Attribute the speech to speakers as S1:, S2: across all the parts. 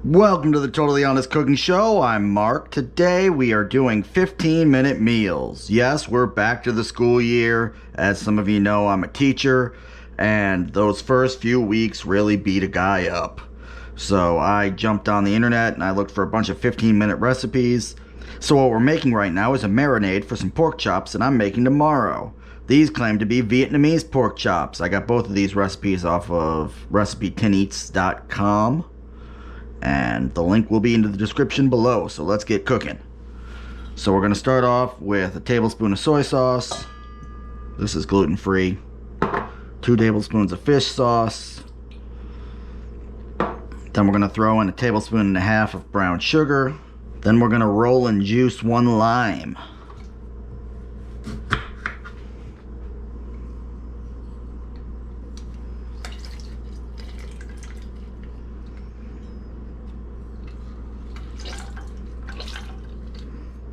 S1: Welcome to the Totally Honest Cooking Show. I'm Mark. Today we are doing 15-minute meals. Yes, we're back to the school year. As some of you know, I'm a teacher, and those first few weeks really beat a guy up. So I jumped on the internet and I looked for a bunch of 15-minute recipes. So what we're making right now is a marinade for some pork chops that I'm making tomorrow. These claim to be Vietnamese pork chops. I got both of these recipes off of recipe10eats.com. And the link will be in the description below, so let's get cooking. So we're going to start off with a tablespoon of soy sauce. This is gluten-free. 2 tablespoons of fish sauce. Then we're going to throw in a tablespoon and a half of brown sugar. Then we're going to roll and juice 1 lime.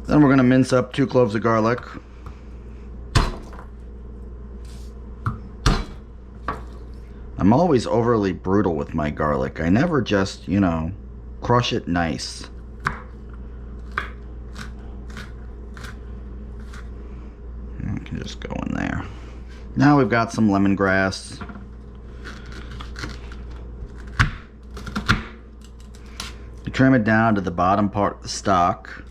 S1: Then we're going to mince up 2 cloves of garlic. I'm always overly brutal with my garlic. I never just, crush it nice. I can just go in there. Now we've got some lemongrass. You trim it down to the bottom part of the stalk.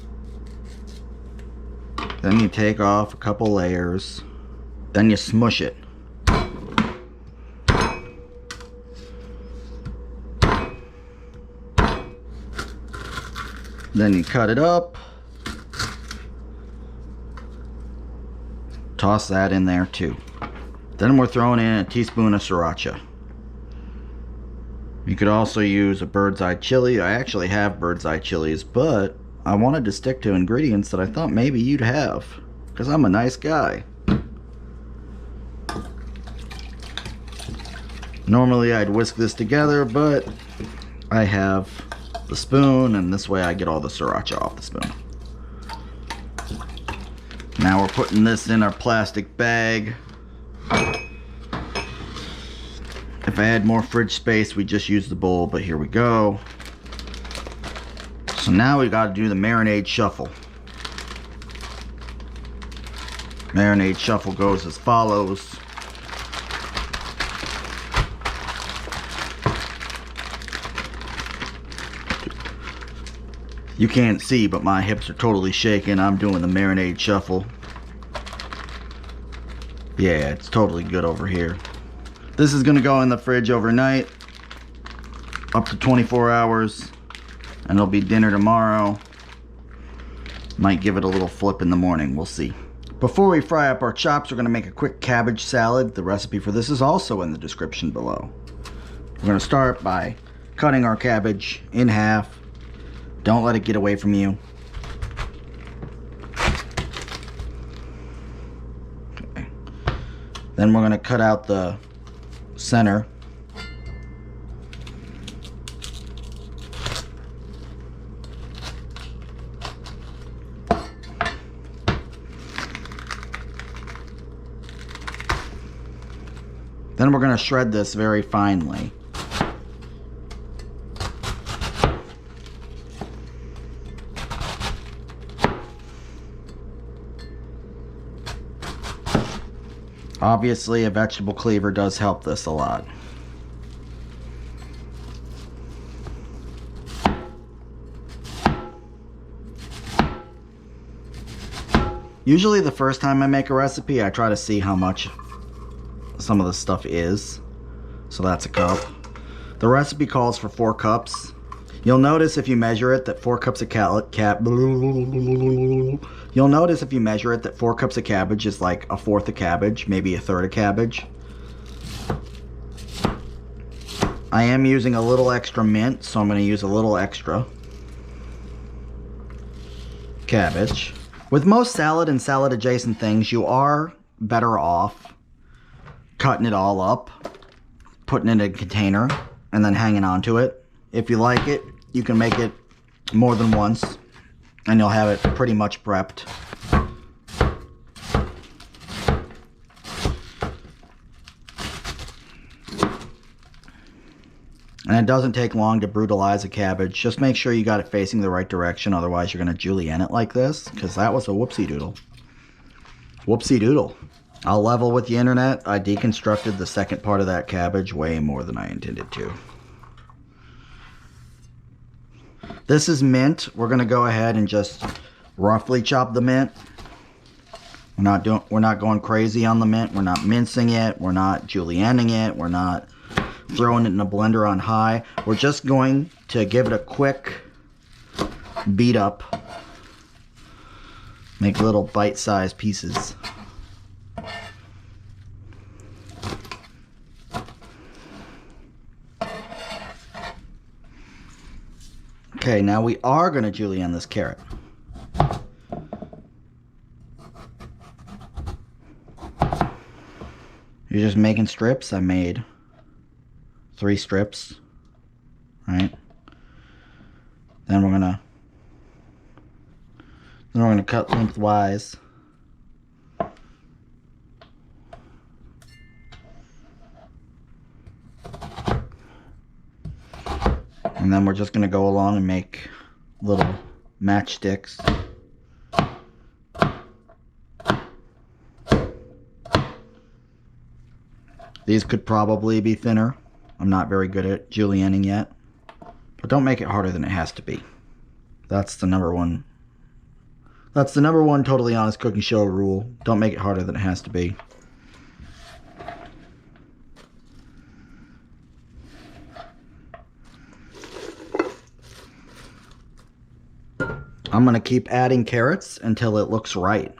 S1: Then you take off a couple layers. Then you smush it. Then you cut it up. Toss that in there too. Then we're throwing in a teaspoon of sriracha. You could also use a bird's eye chili. I actually have bird's eye chilies, but I wanted to stick to ingredients that I thought maybe you'd have, because I'm a nice guy. Normally I'd whisk this together, but I have the spoon, and this way I get all the sriracha off the spoon. Now we're putting this in our plastic bag. If I had more fridge space, we'd just use the bowl, but here we go. So now we got to do the marinade shuffle. Marinade shuffle goes as follows. You can't see, but my hips are totally shaking. I'm doing the marinade shuffle. Yeah, it's totally good over here. This is going to go in the fridge overnight, up to 24 hours. And it'll be dinner tomorrow. Might give it a little flip in the morning, we'll see. Before we fry up our chops, we're going to make a quick cabbage salad. The recipe for this is also in the description below. We're going to start by cutting our cabbage in half. Don't let it get away from you. Okay. Then we're going to cut out the center. Then we're going to shred this very finely. Obviously, a vegetable cleaver does help this a lot. Usually the first time I make a recipe, I try to see how much some of the stuff is. So that's a cup. The recipe calls for 4 cups. You'll notice if you measure it that 4 cups of You'll notice if you measure it that 4 cups of cabbage is like a fourth of cabbage, maybe a third of cabbage. I am using a little extra mint, so I'm going to use a little extra cabbage. With most salad and salad adjacent things, you are better off cutting it all up, putting it in a container, and then hanging on to it. If you like it, you can make it more than once, and you'll have it pretty much prepped. And And it doesn't take long to brutalize a cabbage. Just make sure you got it facing the right direction, otherwise you're going to julienne it like this, because that was a whoopsie doodle. Whoopsie doodle. I'll level with the internet. I deconstructed the second part of that cabbage way more than I intended to. This is mint. We're going to go ahead and just roughly chop the mint. We're not going crazy on the mint. We're not mincing it. We're not julienning it. We're not throwing it in a blender on high. We're just going to give it a quick beat up. Make little bite-sized pieces. Okay, now we are going to julienne this carrot. You're just making strips. I made 3 strips, right? Then we're gonna cut lengthwise. And then we're just gonna go along and make little matchsticks. These could probably be thinner. I'm not very good at julienning yet. But don't make it harder than it has to be. That's the number one totally honest cooking show rule. Don't make it harder than it has to be. I'm going to keep adding carrots until it looks right.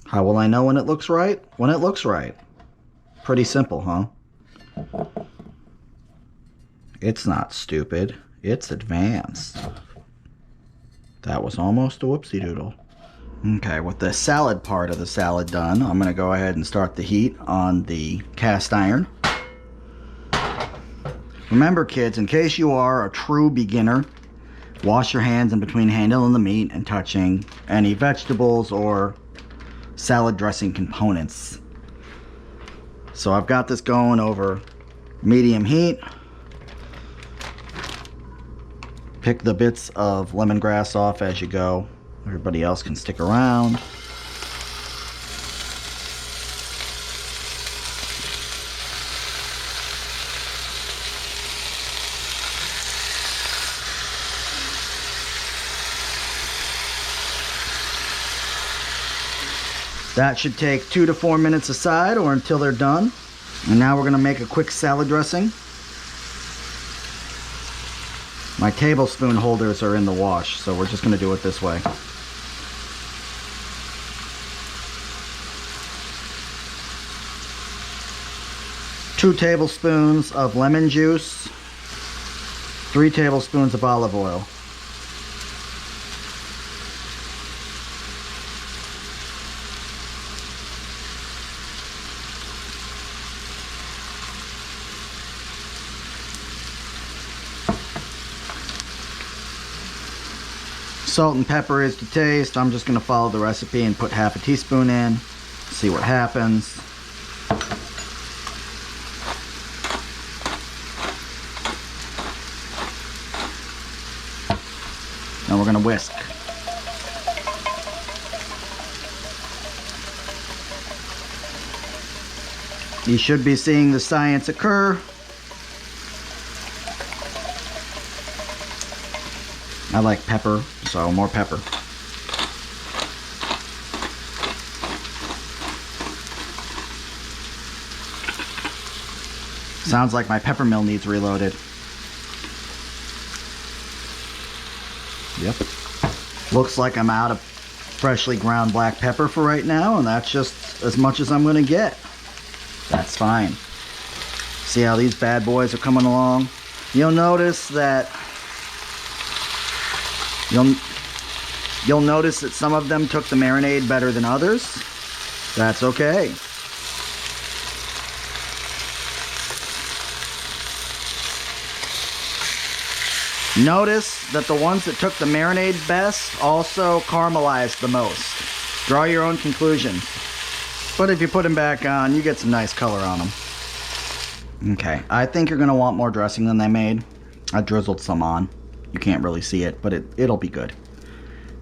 S1: How will I know when it looks right? When it looks right. Pretty simple, huh? It's not stupid. It's advanced. That was almost a whoopsie doodle. Okay, with the salad part of the salad done, I'm going to go ahead and start the heat on the cast iron. Remember, kids, in case you are a true beginner, wash your hands in between handling the meat and touching any vegetables or salad dressing components. So I've got this going over medium heat. Pick the bits of lemongrass off as you go. Everybody else can stick around. That should take 2 to 4 minutes aside or until they're done. And now we're going to make a quick salad dressing. My tablespoon holders are in the wash, so we're just going to do it this way. Two tablespoons of lemon juice, 3 tablespoons of olive oil. Salt and pepper is to taste. I'm just going to follow the recipe and put half a teaspoon in. See what happens. Now we're going to whisk. You should be seeing the science occur. I like pepper, so more pepper. Sounds like my pepper mill needs reloaded. Yep. Looks like I'm out of freshly ground black pepper for right now, and that's just as much as I'm going to get. That's fine. See how these bad boys are coming along? You'll notice that You'll notice that some of them took the marinade better than others. That's okay. Notice that the ones that took the marinade best also caramelized the most. Draw your own conclusions. But if you put them back on, you get some nice color on them. Okay, I think you're going to want more dressing than they made. I drizzled some on. You can't really see it, but it'll be good.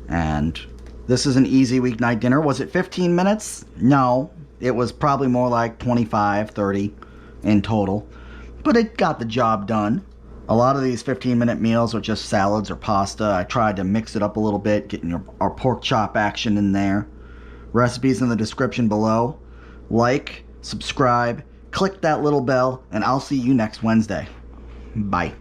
S1: And this is an easy weeknight dinner. Was it 15 minutes? No, it was probably more like 25, 30 in total. But it got the job done. A lot of these 15-minute meals are just salads or pasta. I tried to mix it up a little bit, getting our pork chop action in there. Recipes in the description below. Like, subscribe, click that little bell, and I'll see you next Wednesday. Bye.